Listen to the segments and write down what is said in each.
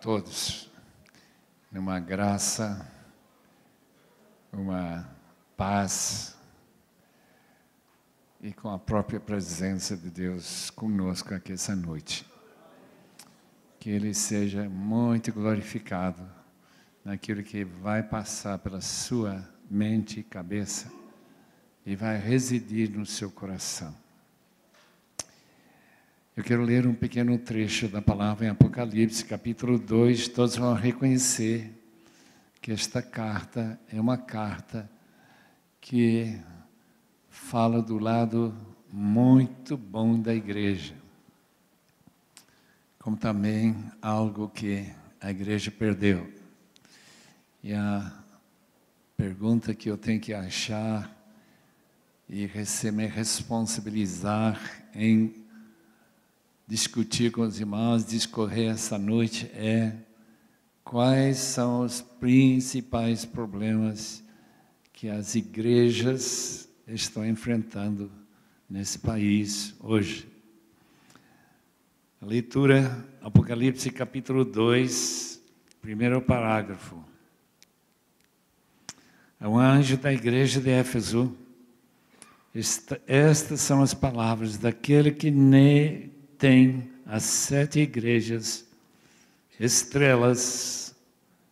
todos numa graça, uma paz e com a própria presença de Deus conosco aqui essa noite. Que Ele seja muito glorificado naquilo que vai passar pela sua mente e cabeça e vai residir no seu coração. Eu quero ler um pequeno trecho da palavra em Apocalipse, capítulo 2. Todos vão reconhecer que esta carta é uma carta que fala do lado muito bom da igreja, como também algo que a igreja perdeu. E a pergunta que eu tenho que achar e me responsabilizar em discutir com os irmãos, discorrer essa noite é: quais são os principais problemas que as igrejas estão enfrentando nesse país hoje? A leitura, Apocalipse capítulo 2, primeiro parágrafo. Ao anjo da igreja de Éfeso, estas são as palavras daquele que tem as 7 igrejas, estrelas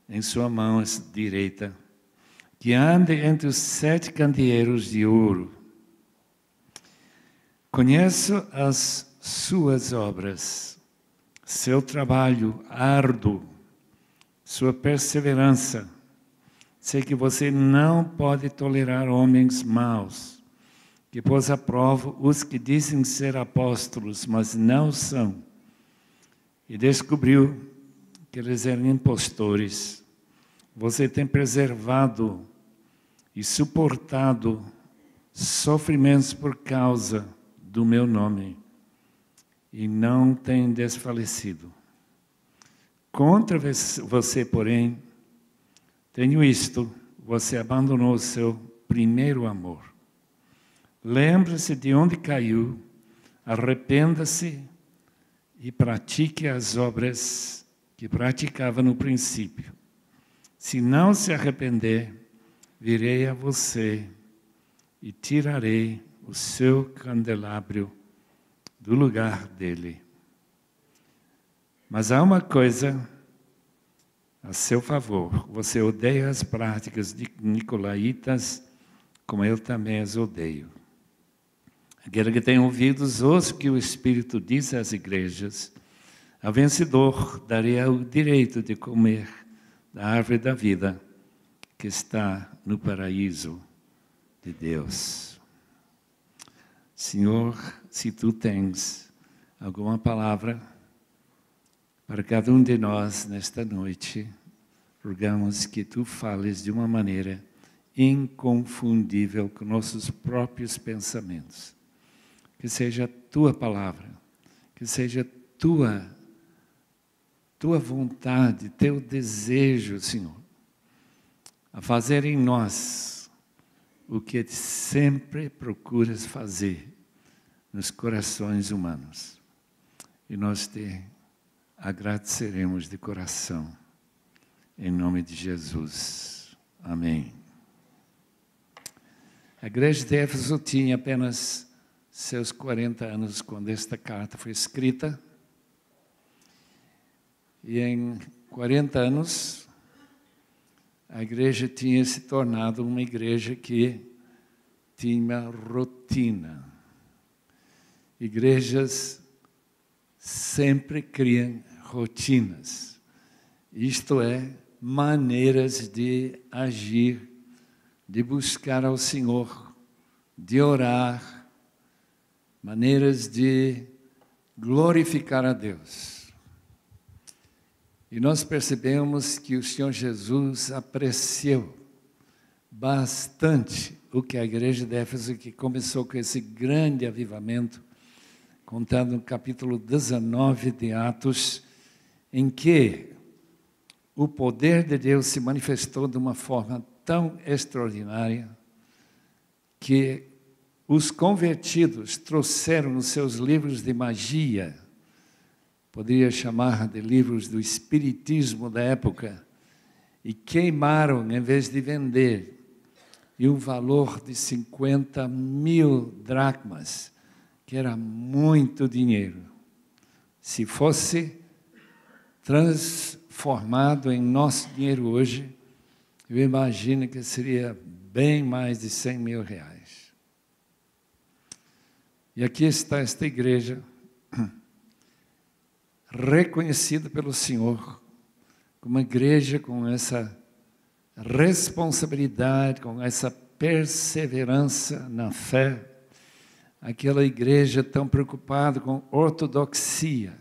em sua mão direita, que anda entre os 7 candeeiros de ouro. Conheço as suas obras, seu trabalho árduo, sua perseverança. Sei que você não pode tolerar homens maus, que pôs à prova os que dizem ser apóstolos, mas não são, e descobriu que eles eram impostores. Você tem preservado e suportado sofrimentos por causa do meu nome, e não tem desfalecido. Contra você, porém, tenho isto: você abandonou o seu primeiro amor. Lembre-se de onde caiu, arrependa-se e pratique as obras que praticava no princípio. Se não se arrepender, virei a você e tirarei o seu candelabro do lugar dele. Mas há uma coisa a seu favor: você odeia as práticas de nicolaítas, como eu também as odeio. Aquele que tem ouvidos, ouça o que o Espírito diz às igrejas. Ao vencedor darei o direito de comer da árvore da vida que está no paraíso de Deus. Senhor, se Tu tens alguma palavra para cada um de nós nesta noite, rogamos que Tu fales de uma maneira inconfundível com nossos próprios pensamentos. Que seja a Tua palavra, que seja Tua vontade, Teu desejo, Senhor, a fazer em nós o que sempre procuras fazer nos corações humanos. E nós Te agradeceremos de coração, em nome de Jesus. Amém. A igreja de Éfeso tinha apenas seus 40 anos quando esta carta foi escrita. E em 40 anos, a igreja tinha se tornado uma igreja que tinha rotina. Igrejas sempre criam rotinas. Isto é, maneiras de agir, de buscar ao Senhor, de orar, maneiras de glorificar a Deus. E nós percebemos que o Senhor Jesus apreciou bastante o que a igreja de Éfeso, que começou com esse grande avivamento, contado no capítulo 19 de Atos, em que o poder de Deus se manifestou de uma forma tão extraordinária que os convertidos trouxeram nos seus livros de magia poderia chamar de livros do espiritismo da época, e queimaram em vez de vender, e um valor de 50.000 dracmas, que era muito dinheiro. Se fosse transformado em nosso dinheiro hoje, eu imagino que seria bem mais de 100.000 reais. E aqui está esta igreja, reconhecida pelo Senhor, como uma igreja com essa responsabilidade, com essa perseverança na fé, aquela igreja tão preocupada com ortodoxia,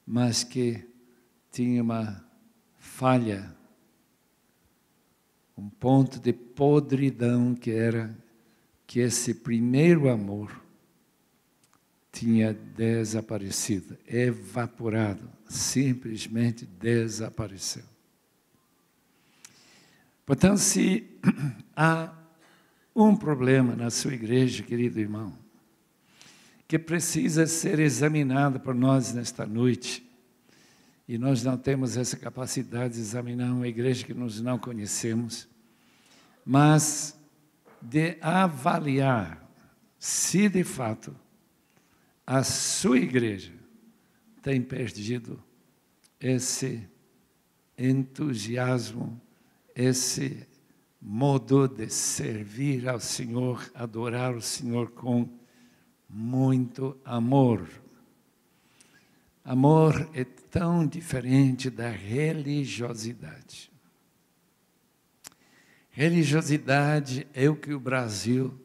mas que tinha uma falha, um ponto de podridão, que era que esse primeiro amor tinha desaparecido, evaporado, simplesmente desapareceu. Portanto, se há um problema na sua igreja, querido irmão, que precisa ser examinado por nós nesta noite, e nós não temos essa capacidade de examinar uma igreja que nós não conhecemos, mas de avaliar se de fato a sua igreja tem perdido esse entusiasmo, esse modo de servir ao Senhor, adorar o Senhor com muito amor. Amor é tão diferente da religiosidade. Religiosidade é o que o Brasil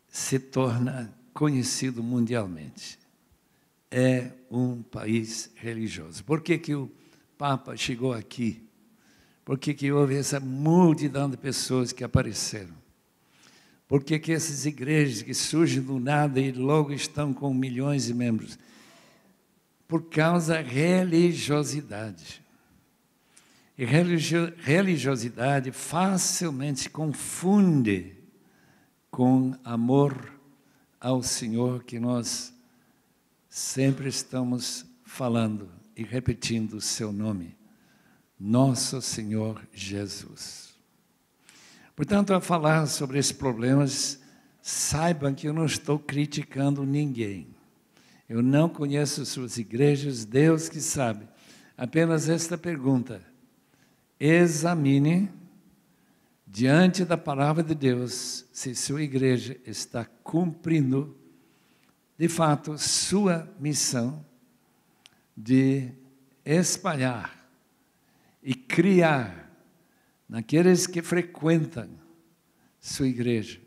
se torna conhecido mundialmente. É um país religioso. Por que o Papa chegou aqui? Por que houve essa multidão de pessoas que apareceram? Por que essas igrejas que surgem do nada e logo estão com milhões de membros? Por causa da religiosidade. E religiosidade facilmente se confunde com amor ao Senhor, que nós sempre estamos falando e repetindo o seu nome, nosso Senhor Jesus. Portanto, ao falar sobre esses problemas, saibam que eu não estou criticando ninguém. Eu não conheço suas igrejas, Deus que sabe. Apenas esta pergunta: examine diante da palavra de Deus se sua igreja está cumprindo, de fato, sua missão de espalhar e criar naqueles que frequentam sua igreja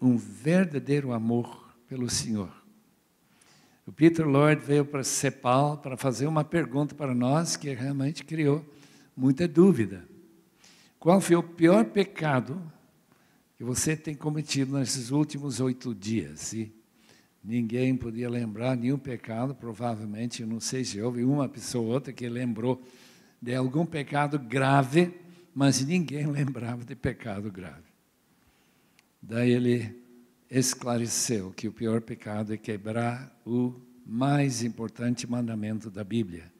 um verdadeiro amor pelo Senhor. O Peter Lord veio para CEPAL para fazer uma pergunta para nós que realmente criou muita dúvida. Qual foi o pior pecado que você tem cometido nesses últimos 8 dias? E ninguém podia lembrar nenhum pecado, provavelmente, eu não sei se houve uma pessoa ou outra que lembrou de algum pecado grave, mas ninguém lembrava de pecado grave. Daí ele esclareceu que o pior pecado é quebrar o mais importante mandamento da Bíblia.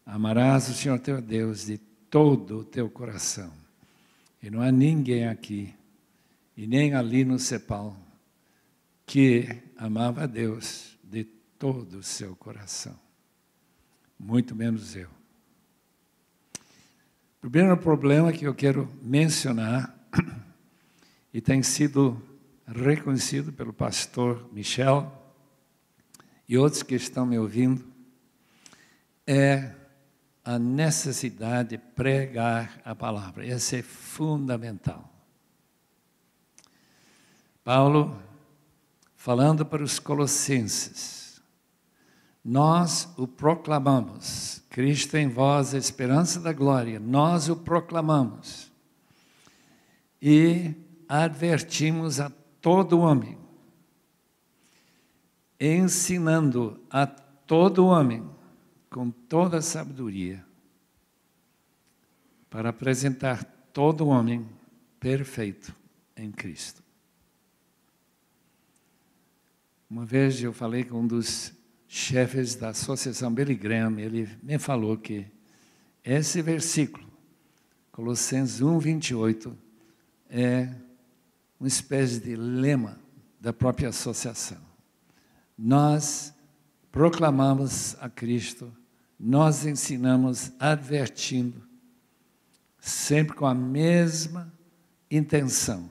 Amarás o Senhor teu Deus de todo o teu coração. E não há ninguém aqui, e nem ali no CEPAL, que amava a Deus de todo o seu coração. Muito menos eu. O primeiro problema que eu quero mencionar, e tem sido reconhecido pelo pastor Michel e outros que estão me ouvindo, é a necessidade de pregar a palavra. Essa é fundamental. Paulo, falando para os colossenses, nós o proclamamos, Cristo em vós, a esperança da glória, nós o proclamamos e advertimos a todo homem, ensinando a todo homem com toda a sabedoria, para apresentar todo homem perfeito em Cristo. Uma vez eu falei com um dos chefes da Associação Billy Graham, ele me falou que esse versículo, Colossenses 1:28, é uma espécie de lema da própria associação. Nós proclamamos a Cristo, nós ensinamos advertindo, sempre com a mesma intenção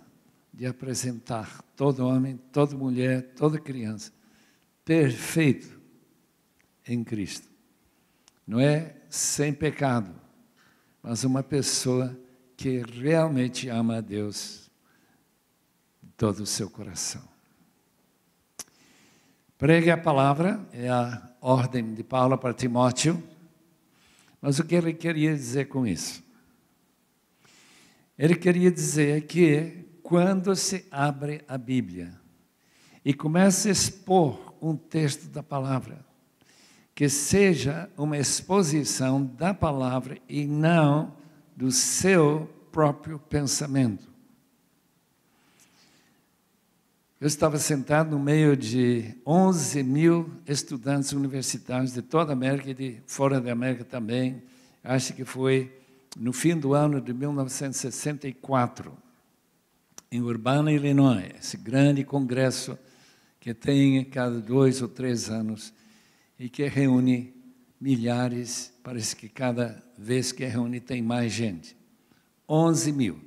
de apresentar todo homem, toda mulher, toda criança, perfeito em Cristo. Não é sem pecado, mas uma pessoa que realmente ama a Deus de todo o seu coração. Pregue a palavra, é a ordem de Paulo para Timóteo, mas o que ele queria dizer com isso? Ele queria dizer que quando se abre a Bíblia e começa a expor um texto da palavra, que seja uma exposição da palavra e não do seu próprio pensamento. Eu estava sentado no meio de 11 mil estudantes universitários de toda a América e de fora da América também. Acho que foi no fim do ano de 1964, em Urbana, Illinois, esse grande congresso que tem cada 2 ou 3 anos e que reúne milhares, parece que cada vez que reúne tem mais gente. 11 mil.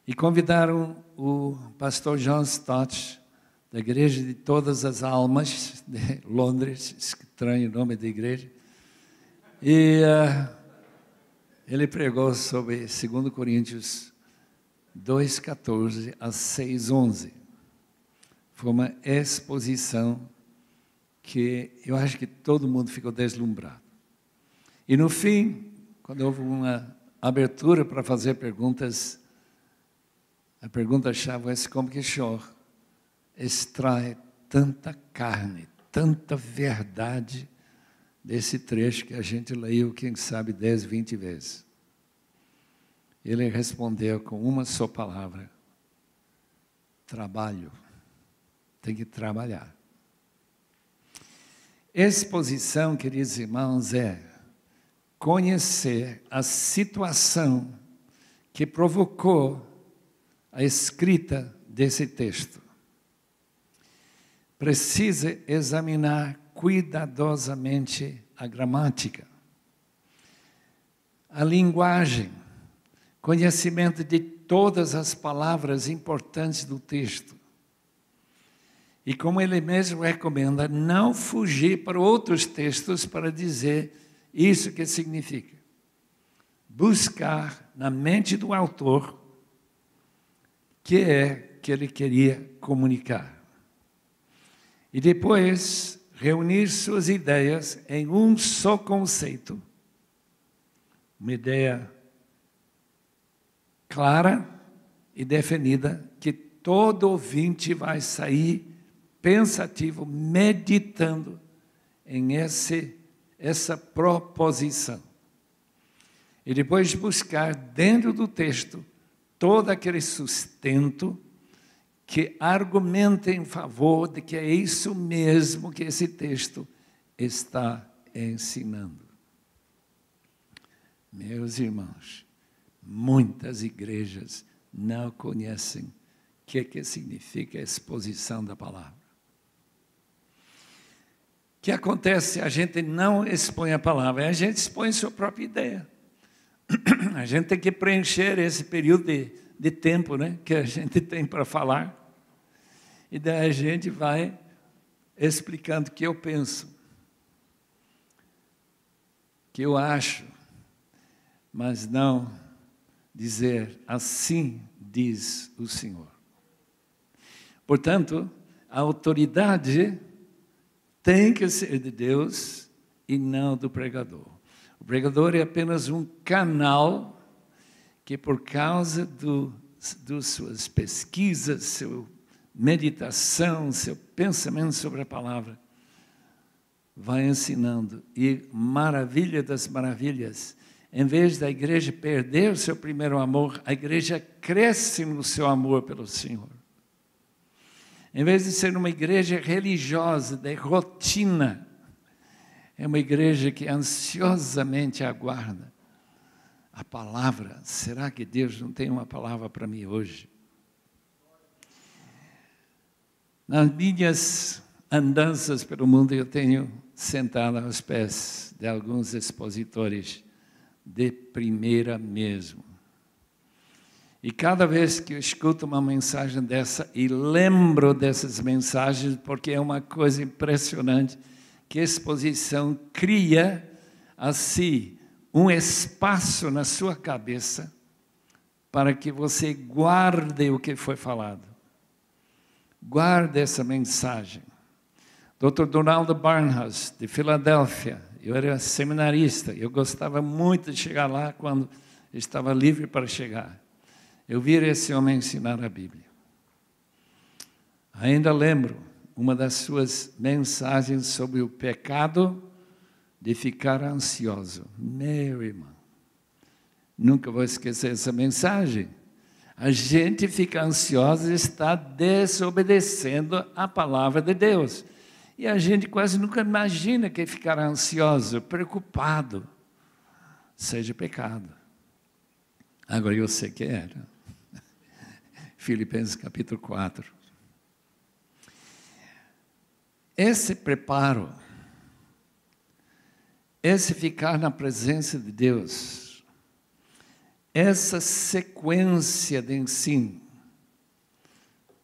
E convidaram o pastor John Stott, da Igreja de Todas as Almas, de Londres, estranho o nome da igreja, e ele pregou sobre 2 Coríntios 2:14 a 6:11. Foi uma exposição que eu acho que todo mundo ficou deslumbrado. E no fim, quando houve uma abertura para fazer perguntas, a pergunta-chave é como que o Senhor extrai tanta carne, tanta verdade desse trecho que a gente leu, quem sabe, 10, 20 vezes. Ele respondeu com uma só palavra: trabalho. Tem que trabalhar. Exposição, queridos irmãos, é conhecer a situação que provocou a escrita desse texto. Precisa examinar cuidadosamente a gramática, a linguagem, conhecimento de todas as palavras importantes do texto. E como ele mesmo recomenda, não fugir para outros textos para dizer isso que significa. Buscar na mente do autor que é que ele queria comunicar. E depois reunir suas ideias em um só conceito. Uma ideia clara e definida que todo ouvinte vai sair pensativo, meditando em essa proposição. E depois buscar dentro do texto todo aquele sustento que argumenta em favor de que é isso mesmo que esse texto está ensinando. Meus irmãos, muitas igrejas não conhecem o que significa a exposição da palavra. O que acontece se a gente não expõe a palavra? A gente expõe sua própria ideia. A gente tem que preencher esse período de tempo, né, que a gente tem para falar. E daí a gente vai explicando o que eu penso, o que eu acho, mas não dizer assim diz o Senhor. Portanto, a autoridade tem que ser de Deus e não do pregador. O pregador é apenas um canal que, por causa das suas pesquisas, sua meditação, seu pensamento sobre a palavra, vai ensinando. E maravilha das maravilhas, em vez da igreja perder o seu primeiro amor, a igreja cresce no seu amor pelo Senhor. Em vez de ser uma igreja religiosa, de rotina, é uma igreja que ansiosamente aguarda a palavra. Será que Deus não tem uma palavra para mim hoje? Nas minhas andanças pelo mundo, eu tenho sentado aos pés de alguns expositores de primeira mesmo. E cada vez que eu escuto uma mensagem dessa, e lembro dessas mensagens, porque é uma coisa impressionante, que a exposição cria, assim, um espaço na sua cabeça, para que você guarde o que foi falado. Guarde essa mensagem. Dr. Donald Barnhouse, de Filadélfia, eu era seminarista, eu gostava muito de chegar lá quando estava livre para chegar. Eu vi esse homem ensinar a Bíblia. Ainda lembro uma das suas mensagens sobre o pecado de ficar ansioso. Meu irmão, nunca vou esquecer essa mensagem. A gente fica ansiosa e está desobedecendo a palavra de Deus. E a gente quase nunca imagina que ficar ansioso, preocupado, seja pecado. Agora eu sei que era. Filipenses capítulo 4. Esse preparo, esse ficar na presença de Deus, essa sequência de ensino,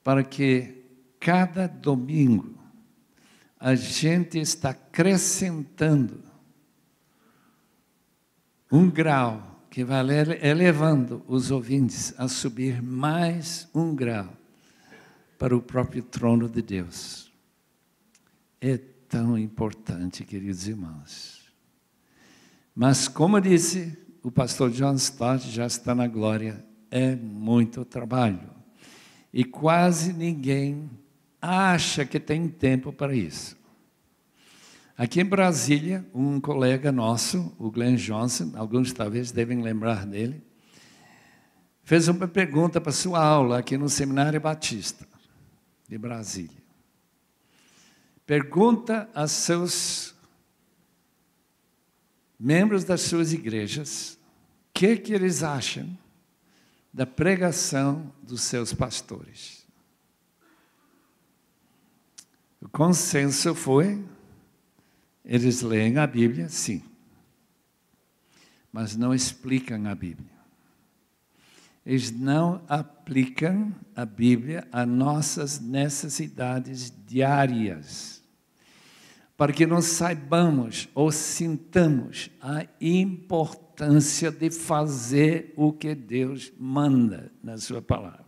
para que cada domingo a gente está acrescentando um grau que vai elevando os ouvintes a subir mais um grau para o próprio trono de Deus. É tão importante, queridos irmãos. Mas, como disse o pastor John Stott, já está na glória, é muito trabalho. E quase ninguém acha que tem tempo para isso. Aqui em Brasília, um colega nosso, o Glenn Johnson, alguns talvez devem lembrar dele, fez uma pergunta para sua aula aqui no Seminário Batista de Brasília. Pergunta a seus membros das suas igrejas o que eles acham da pregação dos seus pastores. O consenso foi: eles leem a Bíblia, sim, mas não explicam a Bíblia. Eles não aplicam a Bíblia a nossas necessidades diárias, para que nós saibamos ou sintamos a importância de fazer o que Deus manda na sua palavra.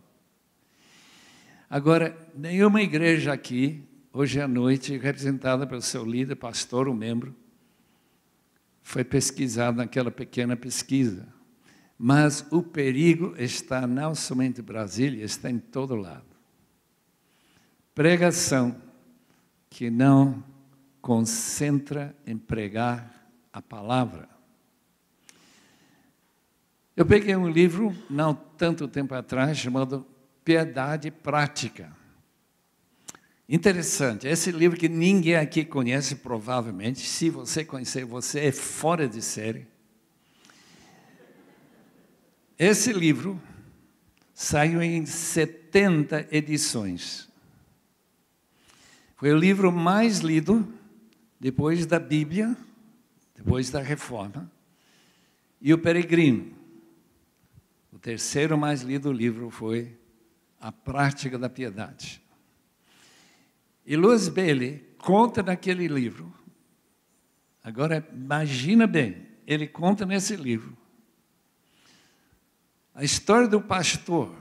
Agora, nenhuma igreja aqui, hoje à noite, representada pelo seu líder, pastor ou membro, foi pesquisado naquela pequena pesquisa. Mas o perigo está não somente em Brasília, está em todo lado. Pregação que não concentra em pregar a palavra. Eu peguei um livro, não tanto tempo atrás, chamado Piedade Prática. Interessante, esse livro que ninguém aqui conhece, provavelmente, se você conhecer, você é fora de série. Esse livro saiu em 70 edições. Foi o livro mais lido depois da Bíblia, depois da Reforma, e o Peregrino. O terceiro mais lido livro foi A Prática da Piedade. E Louis Bailey conta naquele livro, agora imagina bem, ele conta nesse livro, a história do pastor,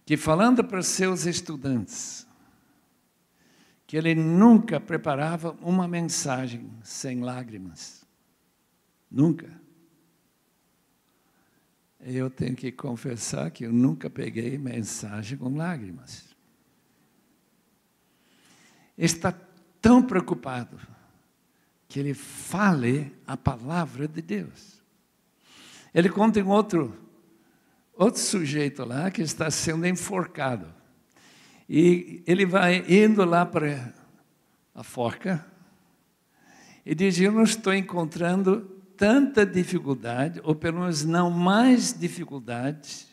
que falando para seus estudantes, que ele nunca preparava uma mensagem sem lágrimas. Nunca. Eu tenho que confessar que eu nunca peguei mensagem com lágrimas. Está tão preocupado que ele fale a palavra de Deus. Ele conta em outro sujeito lá que está sendo enforcado. E ele vai indo lá para a forca e diz, eu não estou encontrando tanta dificuldade, ou pelo menos não mais dificuldade,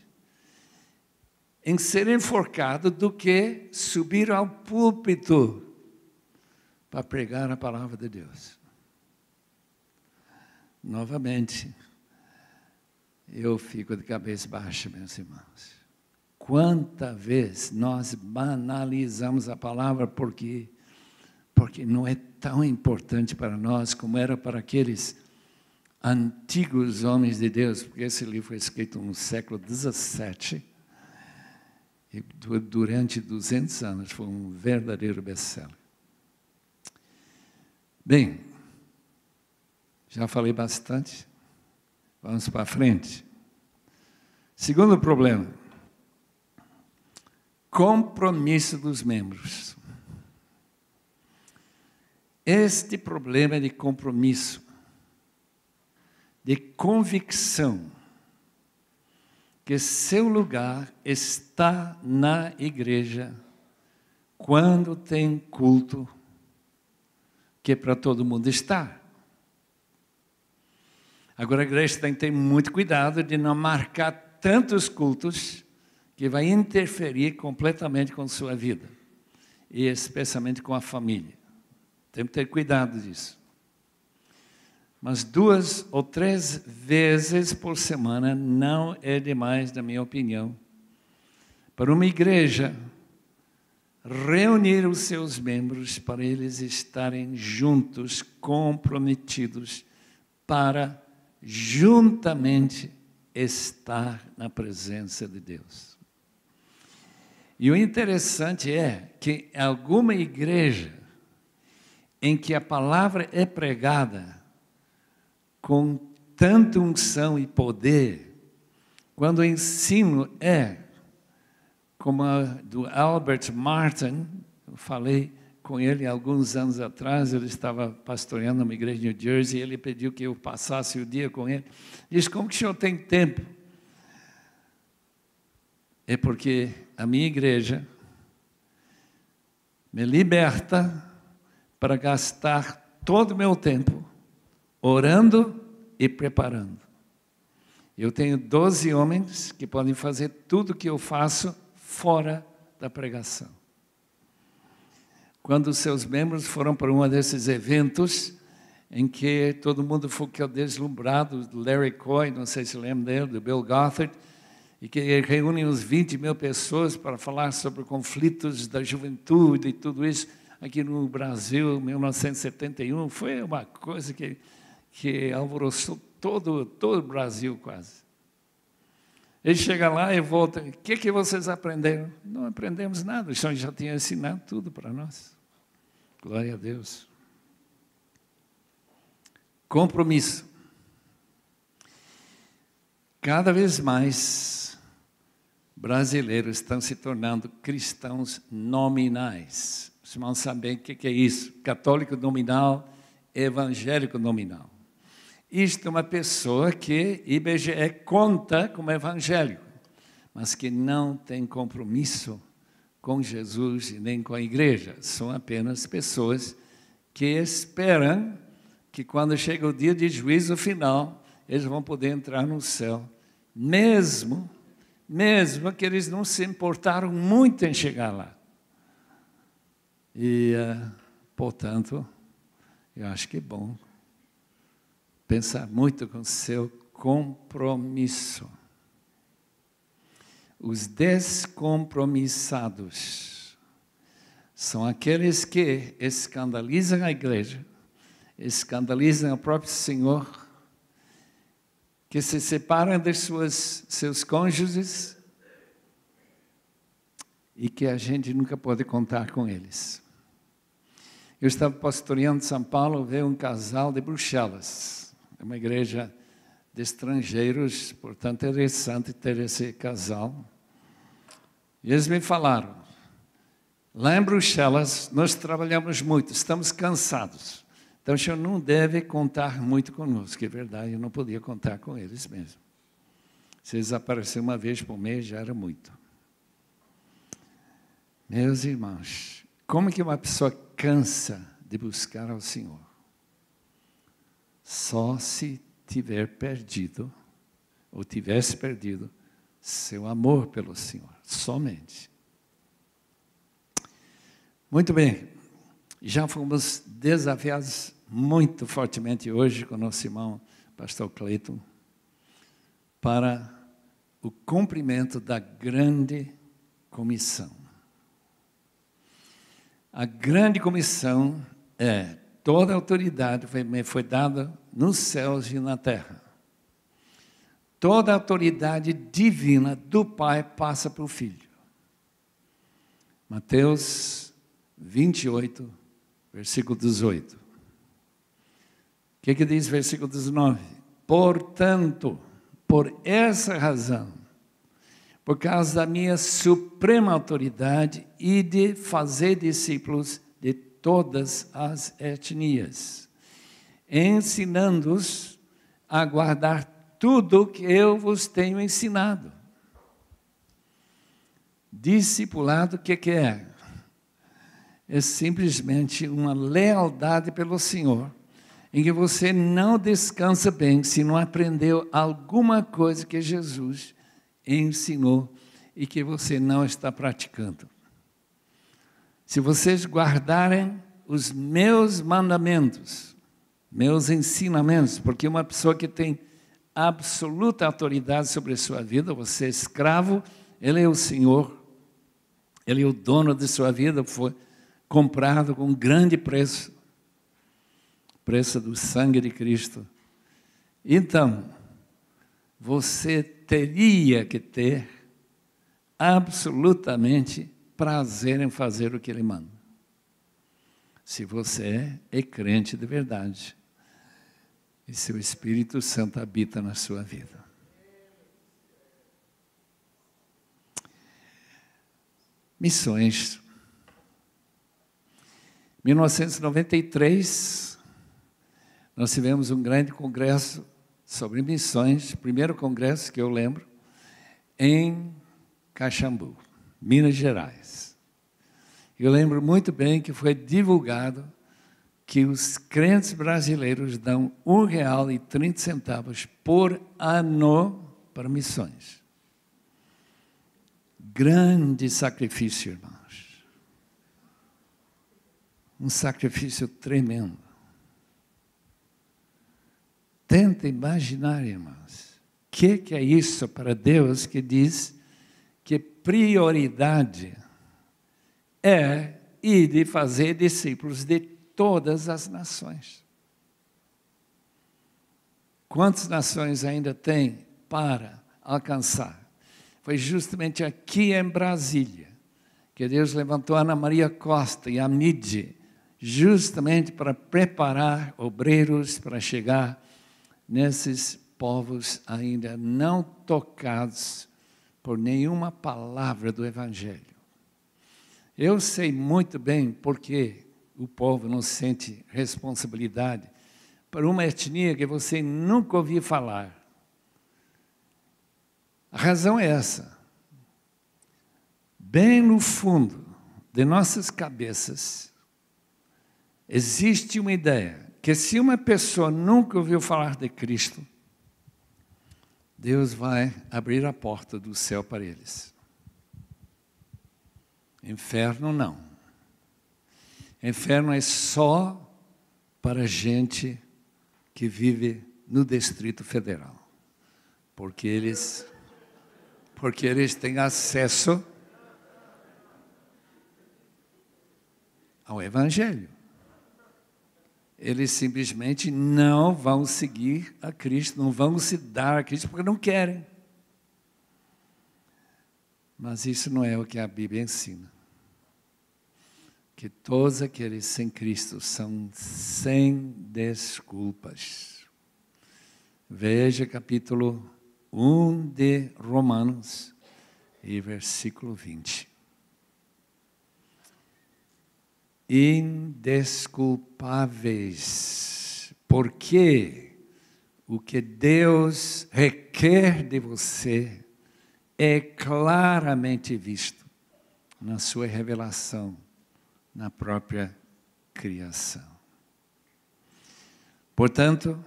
em ser enforcado do que subir ao púlpito para pregar a palavra de Deus. Novamente, eu fico de cabeça baixa, meus irmãos. Quanta vez nós banalizamos a palavra porque não é tão importante para nós como era para aqueles antigos homens de Deus, porque esse livro foi escrito no século XVII, e durante 200 anos foi um verdadeiro best-seller. Bem, já falei bastante, vamos para frente. Segundo problema, compromisso dos membros. Este problema de compromisso, de convicção, que seu lugar está na igreja quando tem culto, que é para todo mundo estar. Agora a igreja tem que ter muito cuidado de não marcar tantos cultos que vai interferir completamente com a sua vida, e especialmente com a família. Tem que ter cuidado disso. Mas 2 ou 3 vezes por semana não é demais, na minha opinião, para uma igreja reunir os seus membros para eles estarem juntos, comprometidos, para juntamente estar na presença de Deus. E o interessante é que alguma igreja em que a palavra é pregada com tanta unção e poder, quando o ensino é como a do Albert Martin, eu falei com ele alguns anos atrás, ele estava pastoreando uma igreja em New Jersey, e ele pediu que eu passasse o dia com ele. Disse, como que o senhor tem tempo? É porque a minha igreja me liberta para gastar todo o meu tempo orando e preparando. Eu tenho 12 homens que podem fazer tudo o que eu faço fora da pregação. Quando os seus membros foram para um desses eventos em que todo mundo ficou deslumbrado, do Larry Coy, não sei se lembra dele, do Bill Gothard, e que reúne uns 20 mil pessoas para falar sobre conflitos da juventude e tudo isso, aqui no Brasil, em 1971, foi uma coisa que alvoroçou todo o Brasil quase. Ele chega lá e volta, o que vocês aprenderam? Não aprendemos nada, o Senhor já tinha ensinado tudo para nós. Glória a Deus. Compromisso. Cada vez mais brasileiros estão se tornando cristãos nominais. Vocês vão saber o que é isso. Católico nominal, evangélico nominal. Isto é uma pessoa que IBGE conta como evangélico, mas que não tem compromisso com Jesus e nem com a igreja. São apenas pessoas que esperam que quando chega o dia de juízo final, eles vão poder entrar no céu, mesmo que eles não se importaram muito em chegar lá. E, portanto, eu acho que é bom pensar muito com seu compromisso. Os descompromissados são aqueles que escandalizam a igreja, escandalizam o próprio Senhor, que se separam de seus cônjuges e que a gente nunca pode contar com eles. Eu estava pastoreando em São Paulo, veio um casal de Bruxelas, uma igreja de estrangeiros, portanto é interessante ter esse casal. E eles me falaram, lá em Bruxelas nós trabalhamos muito, estamos cansados, então o senhor não deve contar muito conosco, que é verdade, eu não podia contar com eles mesmo. Se eles apareceram uma vez por mês, já era muito. Meus irmãos, como que uma pessoa cansa de buscar ao Senhor? Só se tiver perdido, ou tivesse perdido, seu amor pelo Senhor, somente. Muito bem, já fomos desafiados muito fortemente hoje com o nosso irmão, pastor Cleiton, para o cumprimento da grande comissão. A grande comissão é: toda a autoridade me foi dada nos céus e na terra. Toda a autoridade divina do Pai passa para o Filho. Mateus 28, versículo 18. O que diz o versículo 19? Portanto, por essa razão, por causa da minha suprema autoridade, e de fazer discípulos de todas as etnias, ensinando-os a guardar tudo o que eu vos tenho ensinado. Discipulado, o que é? É simplesmente uma lealdade pelo Senhor, em que você não descansa bem se não aprendeu alguma coisa que Jesus ensinou e que você não está praticando. Se vocês guardarem os meus mandamentos, meus ensinamentos, porque uma pessoa que tem absoluta autoridade sobre a sua vida, você é escravo, ele é o Senhor, ele é o dono de sua vida, foi comprado com um grande preço, preço do sangue de Cristo. Então, você teria que ter absolutamente prazer em fazer o que Ele manda. Se você é crente de verdade e se o Espírito Santo habita na sua vida. Missões. 1993, nós tivemos um grande congresso sobre missões, primeiro congresso que eu lembro, em Caxambu, Minas Gerais. Eu lembro muito bem que foi divulgado que os crentes brasileiros dão R$1,30 por ano para missões. Grande sacrifício, irmãos. Um sacrifício tremendo. Tenta imaginar, irmãos, o que é isso para Deus que diz que prioridade é ir de fazer discípulos de todas as nações. Quantas nações ainda tem para alcançar? Foi justamente aqui em Brasília que Deus levantou a Ana Maria Costa e a MIDI, justamente para preparar obreiros para chegar nesses povos ainda não tocados por nenhuma palavra do Evangelho. Eu sei muito bem porque o povo não sente responsabilidade por uma etnia que você nunca ouviu falar. A razão é essa. Bem no fundo de nossas cabeças, existe uma ideia que se uma pessoa nunca ouviu falar de Cristo, Deus vai abrir a porta do céu para eles. Inferno não. Inferno é só para gente que vive no Distrito Federal. Porque eles têm acesso ao Evangelho. Eles simplesmente não vão seguir a Cristo, não vão se dar a Cristo porque não querem. Mas isso não é o que a Bíblia ensina. Que todos aqueles sem Cristo são sem desculpas. Veja capítulo 1 de Romanos e versículo 20. Indesculpáveis, porque o que Deus requer de você é claramente visto na sua revelação, na própria criação. Portanto,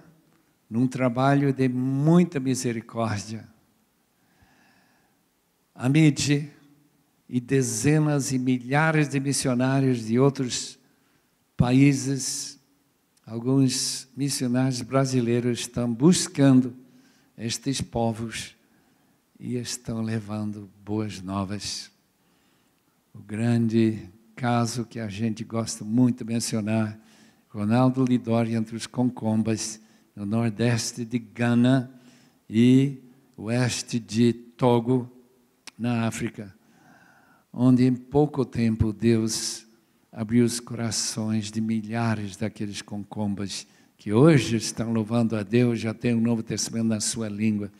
num trabalho de muita misericórdia, Amide e dezenas e milhares de missionários de outros países, alguns missionários brasileiros estão buscando estes povos e estão levando boas novas. O grande caso que a gente gosta muito de mencionar, Ronaldo Lidório entre os Concombas, no nordeste de Gana e oeste de Togo, na África, onde em pouco tempo Deus abriu os corações de milhares daqueles Concombas que hoje estão louvando a Deus, já tem o Novo Testamento na sua língua,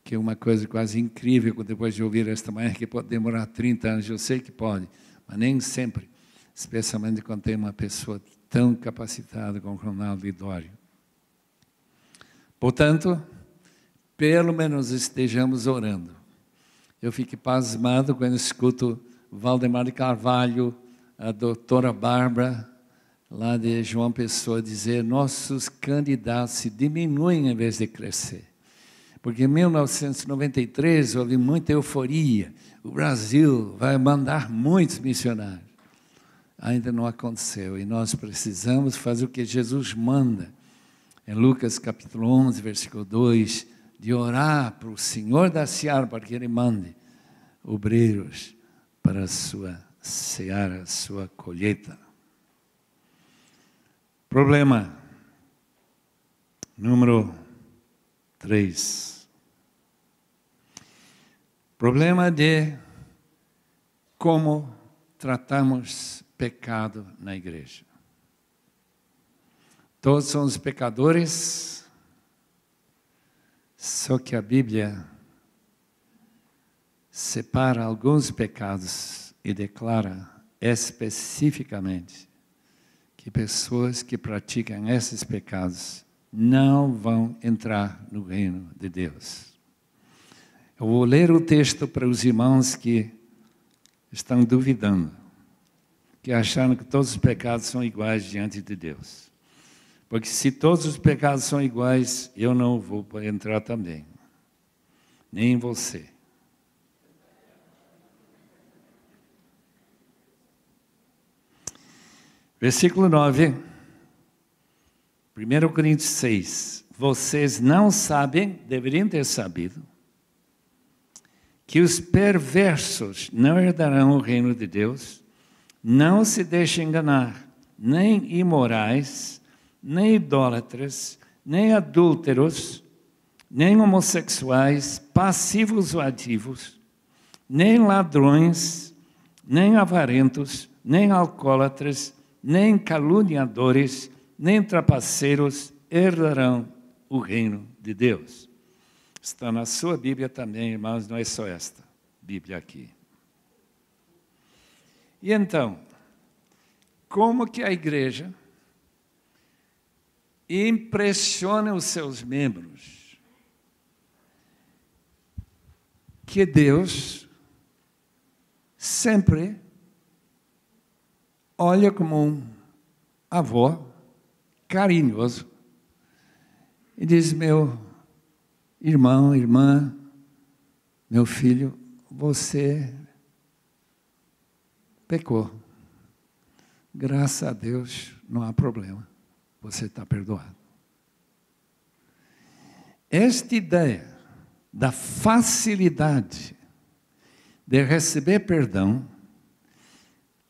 que é uma coisa quase incrível, depois de ouvir esta manhã, que pode demorar 30 anos, eu sei que pode, mas nem sempre, especialmente quando tem uma pessoa tão capacitada como Ronaldo Lidório. Portanto, pelo menos estejamos orando. Eu fico pasmado quando escuto Valdemar de Carvalho, a doutora Bárbara, lá de João Pessoa, dizer: nossos candidatos se diminuem em vez de crescer. Porque em 1993 houve muita euforia. O Brasil vai mandar muitos missionários. Ainda não aconteceu. E nós precisamos fazer o que Jesus manda. Em Lucas capítulo 11, versículo 2, de orar para o Senhor da Seara, para que Ele mande obreiros para a sua seara, a sua colheita. Problema número 3. Problema de como tratamos pecado na igreja. Todos somos pecadores, só que a Bíblia separa alguns pecados e declara especificamente que pessoas que praticam esses pecados não vão entrar no reino de Deus. Eu vou ler o texto para os irmãos que estão duvidando, que acharam que todos os pecados são iguais diante de Deus. Porque se todos os pecados são iguais, eu não vou entrar também. Nem você. Versículo 9. 1 Coríntios 6. Vocês não sabem, deveriam ter sabido, que os perversos não herdarão o reino de Deus. Não se deixem enganar, nem imorais, nem idólatras, nem adúlteros, nem homossexuais, passivos ou ativos, nem ladrões, nem avarentos, nem alcoólatras, nem caluniadores, nem trapaceiros herdarão o reino de Deus. Está na sua Bíblia também, irmãos, não é só esta Bíblia aqui. E então, como que a igreja impressiona os seus membros que Deus sempre olha como um avô carinhoso e diz: meu irmão, irmã, meu filho, você pecou. Graças a Deus, não há problema. Você está perdoado. Esta ideia da facilidade de receber perdão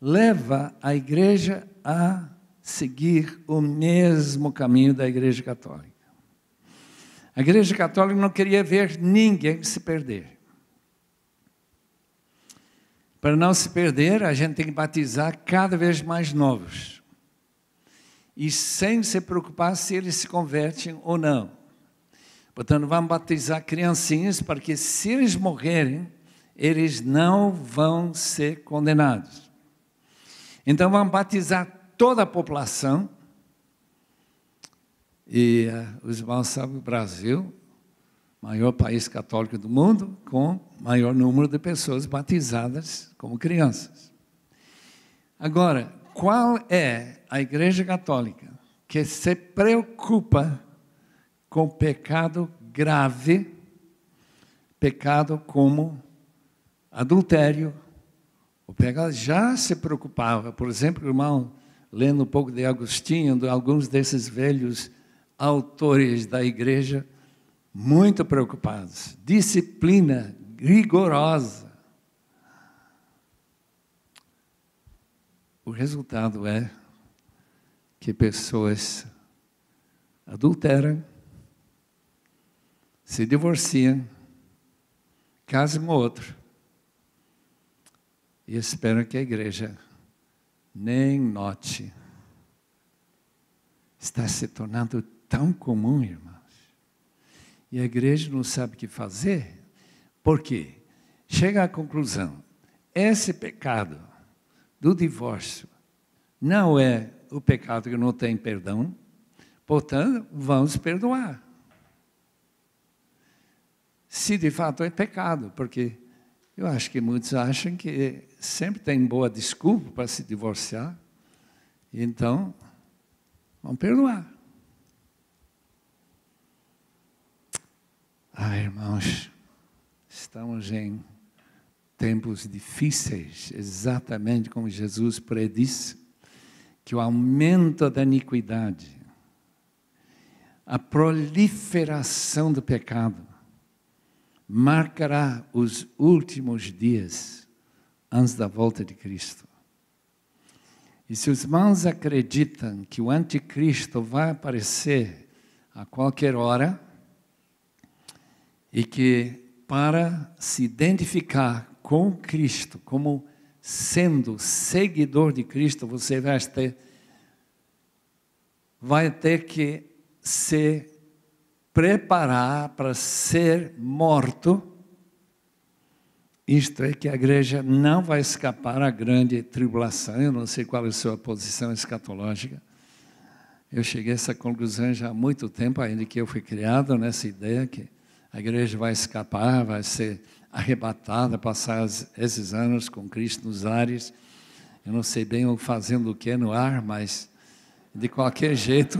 leva a igreja a seguir o mesmo caminho da Igreja Católica. A Igreja Católica não queria ver ninguém se perder. Para não se perder, a gente tem que batizar cada vez mais novos. E sem se preocupar se eles se convertem ou não. Portanto, vamos batizar criancinhas para que, se eles morrerem, eles não vão ser condenados. Então, vamos batizar toda a população. E os irmãos sabem, o Brasil maior país católico do mundo, com maior número de pessoas batizadas como crianças. Agora, qual é a Igreja Católica que se preocupa com pecado grave, pecado como adultério? O pecado já se preocupava. Por exemplo, irmão, lendo um pouco de Agostinho, de alguns desses velhos autores da igreja, muito preocupados. Disciplina rigorosa. O resultado é que pessoas adulteram, se divorciam, casam com outro e esperam que a igreja nem note. Está se tornando tão comum, irmãos. E a igreja não sabe o que fazer. Por quê? Chega à conclusão, esse pecado do divórcio não é o pecado que não tem perdão, portanto, vamos perdoar. Se de fato é pecado, porque eu acho que muitos acham que sempre tem boa desculpa para se divorciar, então, vamos perdoar. Irmãos, estamos em tempos difíceis, exatamente como Jesus predisse, que o aumento da iniquidade, a proliferação do pecado, marcará os últimos dias antes da volta de Cristo. E se os irmãos acreditam que o anticristo vai aparecer a qualquer hora, e que para se identificar com Cristo, como sendo seguidor de Cristo, você vai ter que se preparar para ser morto. Isto é que a igreja não vai escapar à grande tribulação. Eu não sei qual é a sua posição escatológica. Eu cheguei a essa conclusão já há muito tempo, ainda que eu fui criado nessa ideia que a igreja vai escapar, vai ser arrebatada, passar esses anos com Cristo nos ares. Eu não sei bem fazendo o que no ar, mas de qualquer jeito,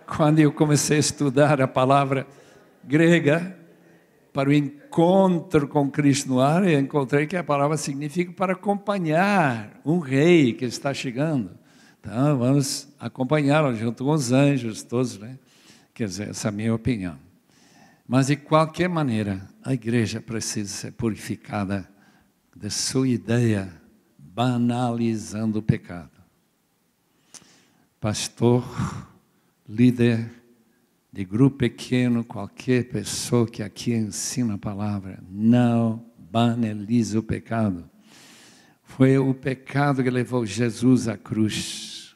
quando eu comecei a estudar a palavra grega para o encontro com Cristo no ar, eu encontrei que a palavra significa para acompanhar um rei que está chegando. Então, vamos acompanhá-lo junto com os anjos todos, né? Quer dizer, essa é a minha opinião. Mas, de qualquer maneira, a igreja precisa ser purificada da sua ideia, banalizando o pecado. Pastor, líder de grupo pequeno, qualquer pessoa que aqui ensina a palavra, não banalize o pecado. Foi o pecado que levou Jesus à cruz.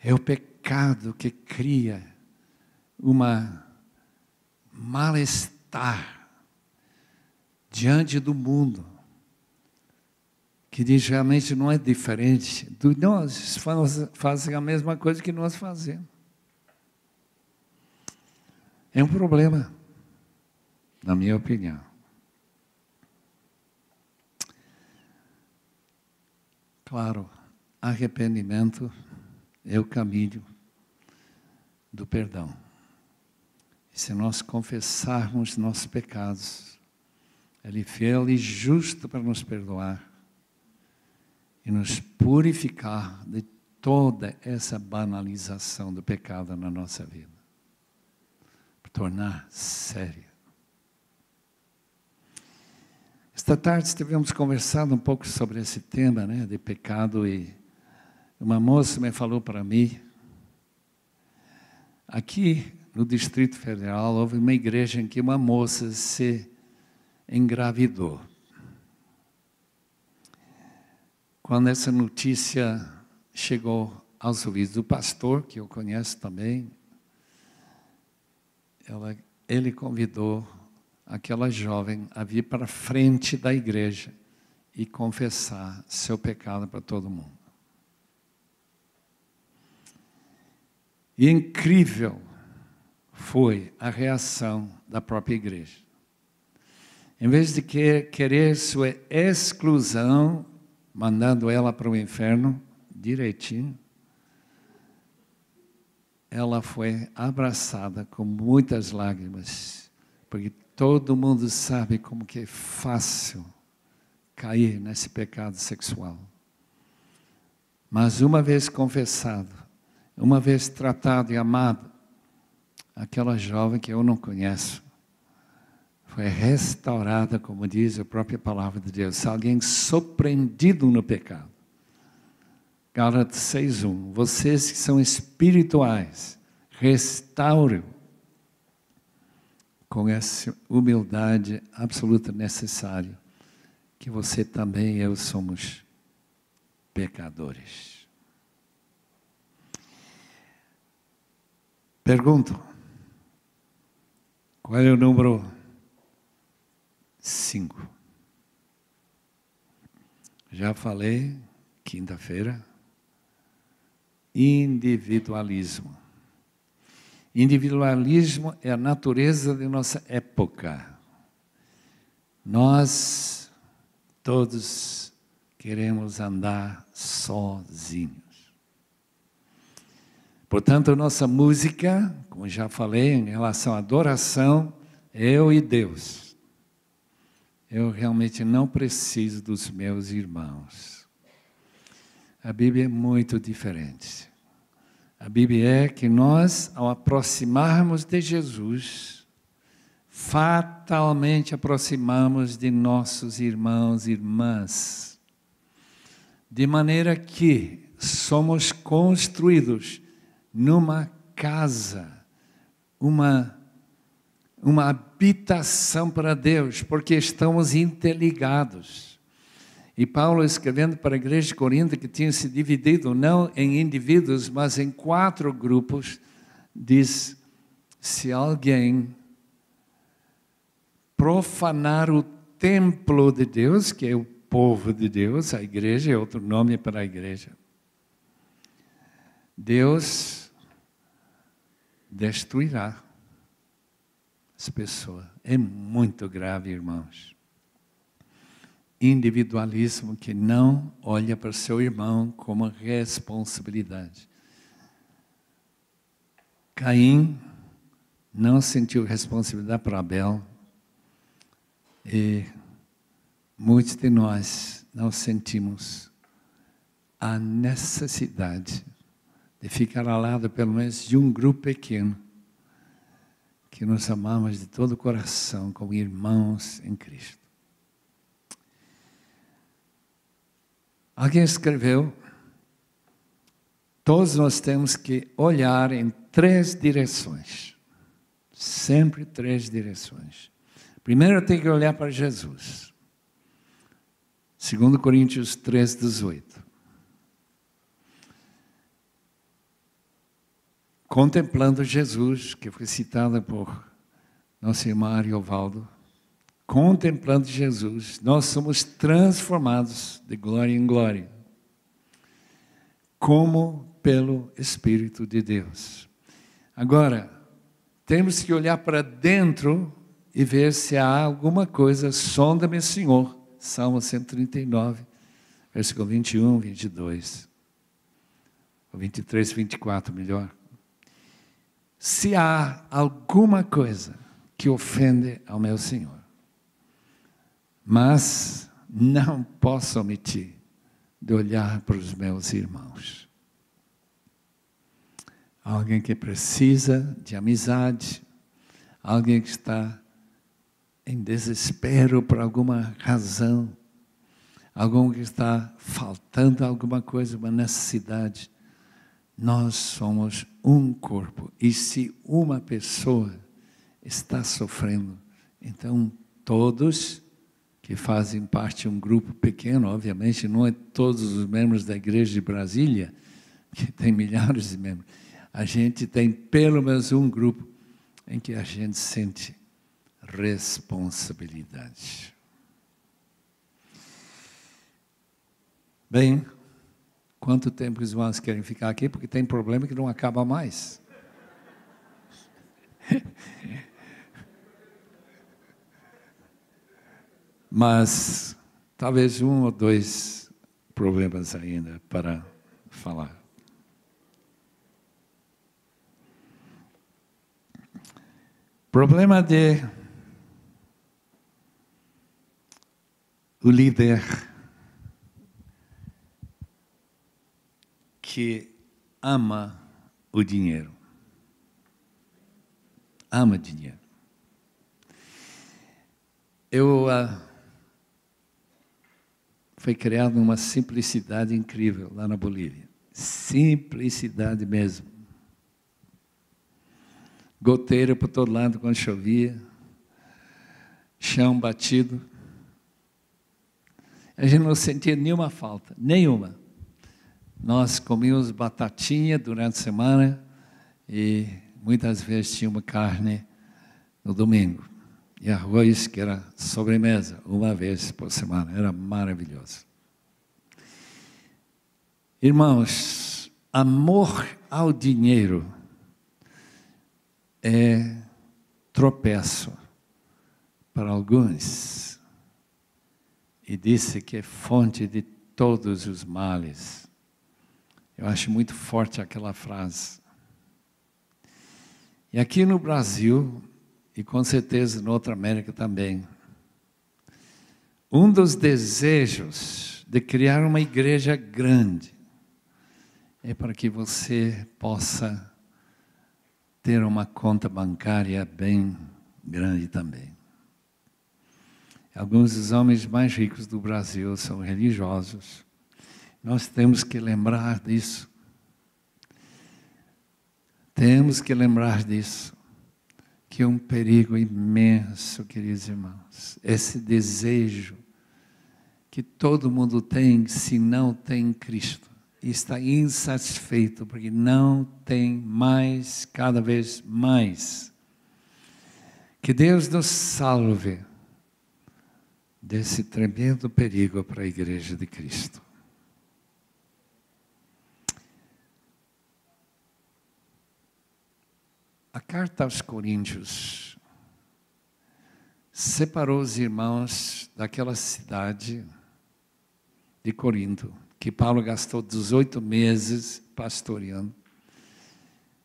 É o pecado que cria uma mal-estar diante do mundo, que diz realmente não é diferente. Nós fazem a mesma coisa que nós fazemos. É um problema, na minha opinião. Claro, arrependimento é o caminho do perdão. Se nós confessarmos nossos pecados, Ele é fiel e justo para nos perdoar e nos purificar de toda essa banalização do pecado na nossa vida, para tornar séria. Esta tarde estivemos conversando um pouco sobre esse tema, né, de pecado, e uma moça me falou para mim, aqui no Distrito Federal, houve uma igreja em que uma moça se engravidou. Quando essa notícia chegou aos ouvidos do pastor, que eu conheço também, ele convidou aquela jovem a vir para frente da igreja e confessar seu pecado para todo mundo. E incrível foi a reação da própria igreja. Em vez de querer sua exclusão, mandando ela para o inferno, direitinho, ela foi abraçada com muitas lágrimas, porque todo mundo sabe como que é fácil cair nesse pecado sexual. Mas uma vez confessado, uma vez tratado e amado, aquela jovem que eu não conheço, foi restaurada, como diz a própria palavra de Deus. Alguém surpreendido no pecado. Gálatas 6:1. Vocês que são espirituais, restaurem com essa humildade absoluta necessária, que você também e eu somos pecadores. Pergunto, qual é o número 5? Já falei, quinta-feira, individualismo. Individualismo é a natureza de nossa época. Nós todos queremos andar sozinhos. Portanto, nossa música, como já falei, em relação à adoração, eu e Deus. Eu realmente não preciso dos meus irmãos. A Bíblia é muito diferente. A Bíblia é que nós, ao aproximarmos de Jesus, fatalmente aproximamos de nossos irmãos e irmãs. De maneira que somos construídos numa casa, uma habitação para Deus, porque estamos interligados. E Paulo, escrevendo para a igreja de Corinto, que tinha se dividido não em indivíduos, mas em 4 grupos, diz: se alguém profanar o templo de Deus, que é o povo de Deus, a igreja é outro nome para a igreja, Deus destruirá essa pessoa. É muito grave, irmãos. Individualismo que não olha para seu irmão como responsabilidade. Caim não sentiu responsabilidade para Abel. E muitos de nós não sentimos a necessidade de ficar ao lado, pelo menos, de um grupo pequeno, que nos amamos de todo o coração, como irmãos em Cristo. Alguém escreveu, todos nós temos que olhar em 3 direções. Sempre 3 direções. Primeiro, tem que olhar para Jesus. 2 Coríntios 3:18. Contemplando Jesus, que foi citada por nosso irmão Ariovaldo, contemplando Jesus, nós somos transformados de glória em glória, como pelo Espírito de Deus. Agora, temos que olhar para dentro e ver se há alguma coisa. Sonda-me, Senhor, Salmo 139, versículo 21, 22, ou 23, 24, melhor. Se há alguma coisa que ofende ao meu Senhor, mas não posso omitir de olhar para os meus irmãos. Alguém que precisa de amizade, alguém que está em desespero por alguma razão, alguém que está faltando alguma coisa, uma necessidade. Nós somos um corpo, e se uma pessoa está sofrendo, então todos que fazem parte de um grupo pequeno, obviamente não é todos os membros da igreja de Brasília, que tem milhares de membros, a gente tem pelo menos um grupo em que a gente sente responsabilidade. Bem, quanto tempo os irmãos querem ficar aqui? Porque tem problema que não acaba mais. Mas talvez um ou dois problemas ainda para falar. Problema de o líder que ama o dinheiro. Ama dinheiro. Foi criada uma simplicidade incrível lá na Bolívia. Simplicidade mesmo. Goteira por todo lado quando chovia. Chão batido. A gente não sentia nenhuma falta, nenhuma. Nós comíamos batatinha durante a semana e muitas vezes tinha uma carne no domingo. E arroz, que era sobremesa, uma vez por semana. Era maravilhoso. Irmãos, amor ao dinheiro é tropeço para alguns. E disse que é fonte de todos os males. Eu acho muito forte aquela frase. E aqui no Brasil, e com certeza na outra América também, um dos desejos de criar uma igreja grande é para que você possa ter uma conta bancária bem grande também. Alguns dos homens mais ricos do Brasil são religiosos. Nós temos que lembrar disso. Temos que lembrar disso. Que é um perigo imenso, queridos irmãos. Esse desejo que todo mundo tem, se não tem Cristo. E está insatisfeito, porque não tem mais, cada vez mais. Que Deus nos salve desse tremendo perigo para a Igreja de Cristo. A carta aos Coríntios separou os irmãos daquela cidade de Corinto, que Paulo gastou 18 meses pastoreando,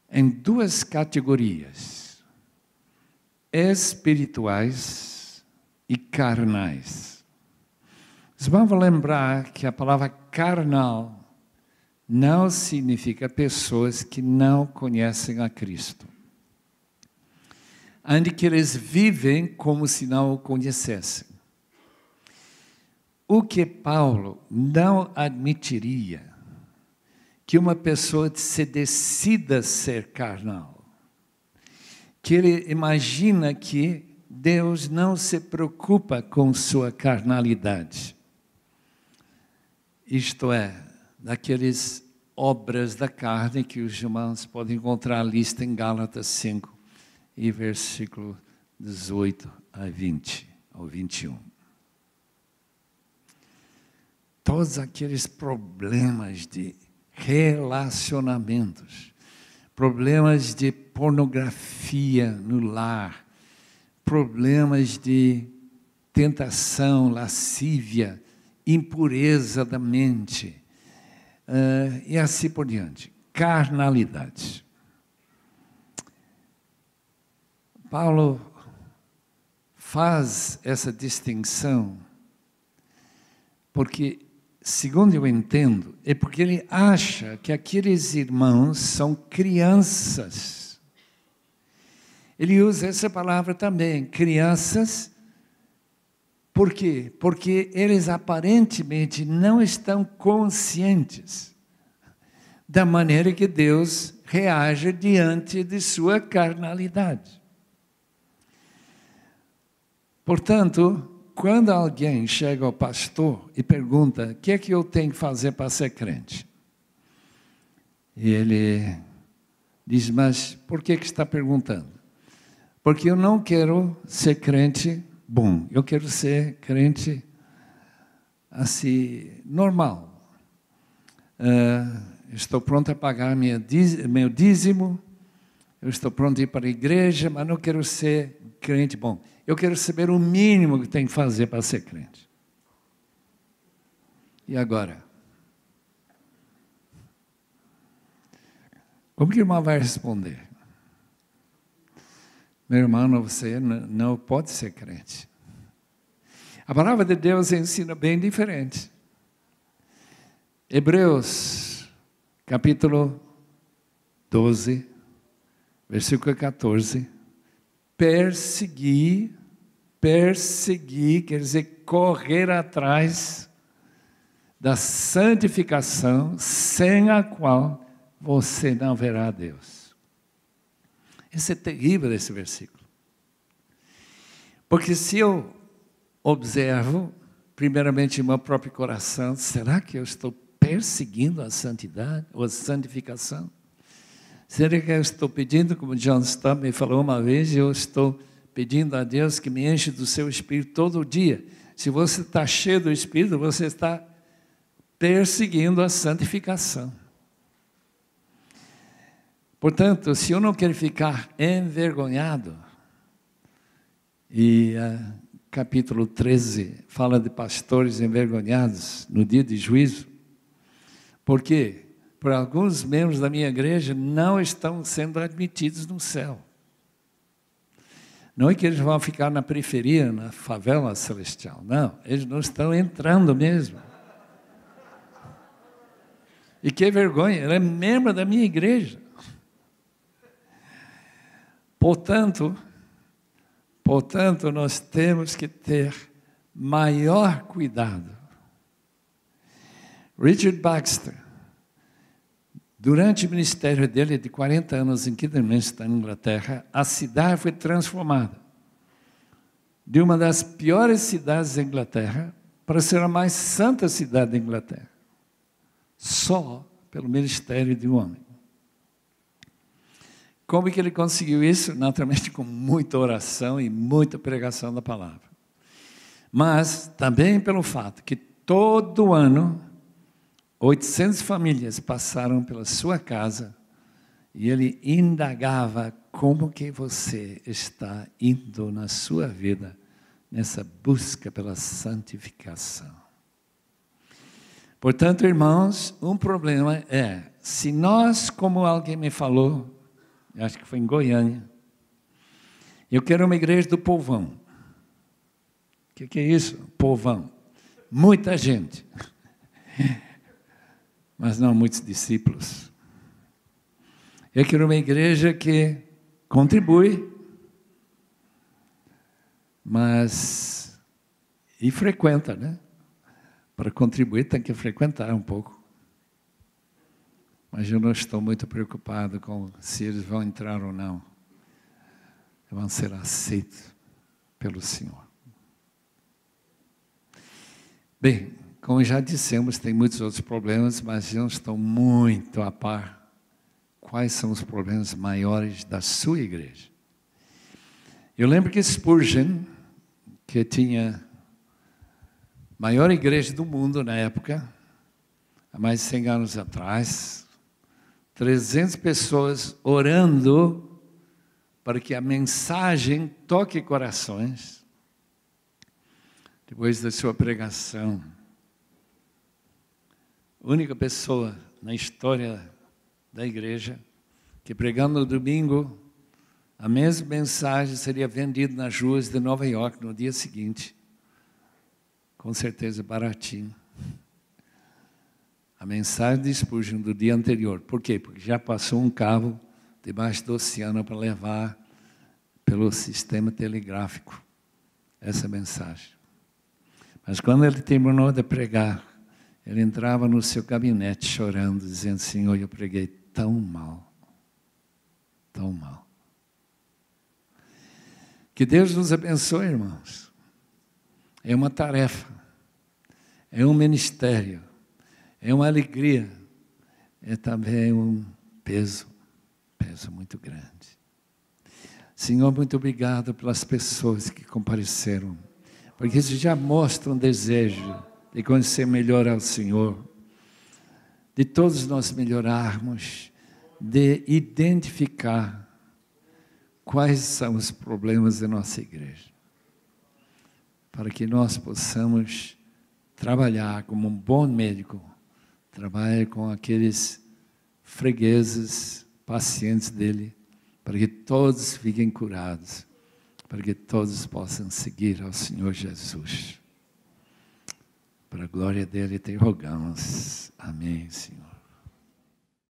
em duas categorias: espirituais e carnais. Vocês vão lembrar que a palavra carnal não significa pessoas que não conhecem a Cristo. Onde que eles vivem como se não o conhecessem. O que Paulo não admitiria que uma pessoa se decida ser carnal. Que ele imagina que Deus não se preocupa com sua carnalidade. Isto é, daqueles obras da carne que os irmãos podem encontrar a lista em Gálatas 5. E versículo 18 a 20, ao 21. Todos aqueles problemas de relacionamentos, problemas de pornografia no lar, problemas de tentação, lascívia, impureza da mente, e assim por diante. Carnalidade. Paulo faz essa distinção porque, segundo eu entendo, é porque ele acha que aqueles irmãos são crianças. Ele usa essa palavra também, crianças. Por quê? Porque eles aparentemente não estão conscientes da maneira que Deus reage diante de sua carnalidade. Portanto, quando alguém chega ao pastor e pergunta: o que é que eu tenho que fazer para ser crente? E ele diz: mas por que está perguntando? Porque eu não quero ser crente bom, eu quero ser crente assim, normal. Estou pronto a pagar meu dízimo, Eu estou pronto a ir para a igreja, mas não quero ser crente bom. Eu quero saber o mínimo que tem que fazer para ser crente. E agora? Como que o irmão vai responder? Meu irmão, você não pode ser crente. A palavra de Deus ensina bem diferente. Hebreus, capítulo 12, versículo 14. Perseguir, quer dizer, correr atrás da santificação, sem a qual você não verá a Deus. Isso é terrível, esse versículo. Porque se eu observo, primeiramente, em meu próprio coração, será que eu estou perseguindo a santidade ou a santificação? Será que eu estou pedindo, como John Stott me falou uma vez, eu estou pedindo a Deus que me enche do seu Espírito todo dia. Se você está cheio do Espírito, você está perseguindo a santificação. Portanto, se eu não quero ficar envergonhado, e capítulo 13 fala de pastores envergonhados no dia de juízo, por quê? Por alguns membros da minha igreja não estão sendo admitidos no céu. Não é que eles vão ficar na periferia, na favela celestial. Não, eles não estão entrando mesmo. E que vergonha, ele é membro da minha igreja. Portanto, nós temos que ter maior cuidado. Richard Baxter, durante o ministério dele de 40 anos em Kidderminster, na Inglaterra, a cidade foi transformada de uma das piores cidades da Inglaterra para ser a mais santa cidade da Inglaterra. Só pelo ministério de um homem. Como que ele conseguiu isso? Naturalmente com muita oração e muita pregação da palavra. Mas também pelo fato que todo ano 800 famílias passaram pela sua casa e ele indagava como que você está indo na sua vida nessa busca pela santificação. Portanto, irmãos, um problema é, se nós, como alguém me falou, acho que foi em Goiânia, eu quero uma igreja do povão. O que é isso? Povão. Muita gente. Mas não muitos discípulos. Eu quero uma igreja que contribui, mas e frequenta, né? Para contribuir tem que frequentar um pouco. Mas eu não estou muito preocupado com se eles vão entrar ou não. Vão ser aceitos pelo Senhor. Bem, como já dissemos, tem muitos outros problemas, mas eu não estou muito a par. Quais são os problemas maiores da sua igreja? Eu lembro que Spurgeon, que tinha a maior igreja do mundo na época, há mais de 100 anos atrás, 300 pessoas orando para que a mensagem toque corações. Depois da sua pregação, única pessoa na história da igreja que pregando no domingo, a mesma mensagem seria vendida nas ruas de Nova York no dia seguinte, com certeza baratinho. A mensagem de Spurgeon do dia anterior. Por quê? Porque já passou um cabo debaixo do oceano para levar pelo sistema telegráfico essa mensagem. Mas quando ele terminou de pregar, ele entrava no seu gabinete chorando, dizendo: Senhor, eu preguei tão mal, tão mal. Que Deus nos abençoe, irmãos. É uma tarefa, é um ministério, é uma alegria, é também um peso muito grande. Senhor, muito obrigado pelas pessoas que compareceram, porque isso já mostra um desejo de conhecer melhor ao Senhor, de todos nós melhorarmos, de identificar quais são os problemas da nossa igreja, para que nós possamos trabalhar como um bom médico, trabalhar com aqueles fregueses, pacientes dele, para que todos fiquem curados, para que todos possam seguir ao Senhor Jesus. Para a glória dele te rogamos. Amém, Senhor.